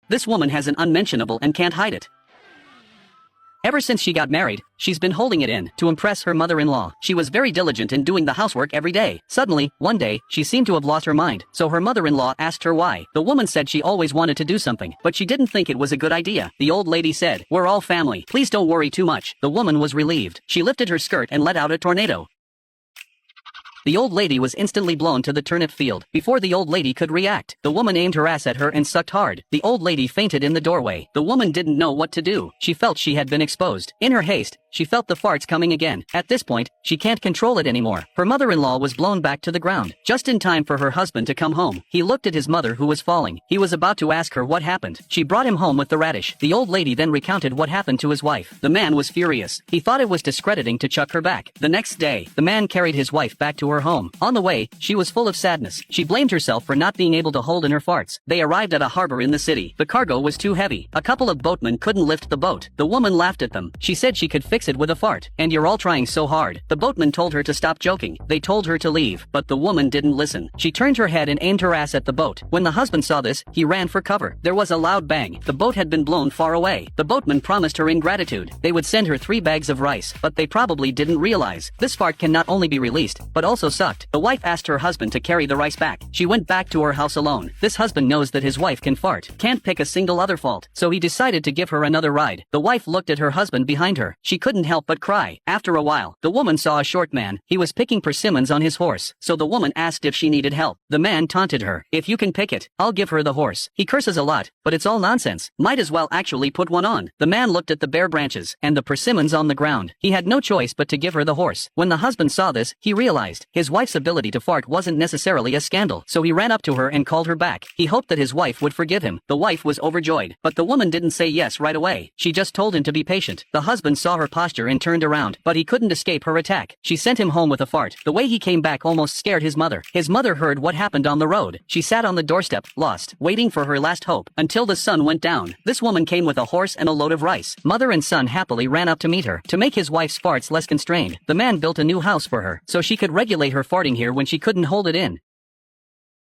This woman has an unmentionable and can't hide it. Ever since she got married, she's been holding it in to impress her mother-in-law. She was very diligent in doing the housework every day. Suddenly, one day, she seemed to have lost her mind, so her mother-in-law asked her why. The woman said she always wanted to do something, but she didn't think it was a good idea. The old lady said, "We're all family. Please don't worry too much." The woman was relieved. She lifted her skirt and let out a tornado. The old lady was instantly blown to the turnip field. Before the old lady could react, the woman aimed her ass at her and sucked hard. The old lady fainted in the doorway. The woman didn't know what to do. She felt she had been exposed. In her haste, she felt the farts coming again. At this point, she can't control it anymore. Her mother-in-law was blown back to the ground, just in time for her husband to come home. He looked at his mother who was falling. He was about to ask her what happened. She brought him home with the radish. The old lady then recounted what happened to his wife. The man was furious. He thought it was discrediting to chuck her back. The next day, the man carried his wife back to her home. On the way, she was full of sadness. She blamed herself for not being able to hold in her farts. They arrived at a harbor in the city. The cargo was too heavy. A couple of boatmen couldn't lift the boat. The woman laughed at them. She said she could fix it with a fart. "And you're all trying so hard." The boatmen told her to stop joking. They told her to leave, but the woman didn't listen. She turned her head and aimed her ass at the boat. When the husband saw this, he ran for cover. There was a loud bang. The boat had been blown far away. The boatmen promised her in gratitude they would send her 3 bags of rice, but they probably didn't realize this fart can not only be released, but also sucked. The wife asked her husband to carry the rice back. She went back to her house alone. This husband knows that his wife can fart, can't pick a single other fault, so he decided to give her another ride. The wife looked at her husband behind her. She couldn't help but cry. After a while, the woman saw a short man. He was picking persimmons on his horse, so the woman asked if she needed help. The man taunted her. "If you can pick it, I'll give her the horse." He curses a lot, but it's all nonsense. Might as well actually put one on. The man looked at the bare branches and the persimmons on the ground. He had no choice but to give her the horse. When the husband saw this, he realized his wife's ability to fart wasn't necessarily a scandal, so he ran up to her and called her back. He hoped that his wife would forgive him. The wife was overjoyed, but the woman didn't say yes right away. She just told him to be patient. The husband saw her posture and turned around, but he couldn't escape her attack. She sent him home with a fart. The way he came back almost scared his mother. His mother heard what happened on the road. She sat on the doorstep, lost, waiting for her last hope, until the sun went down. This woman came with a horse and a load of rice. Mother and son happily ran up to meet her. To make his wife's farts less constrained, the man built a new house for her, so she could regulate her farting here when she couldn't hold it in.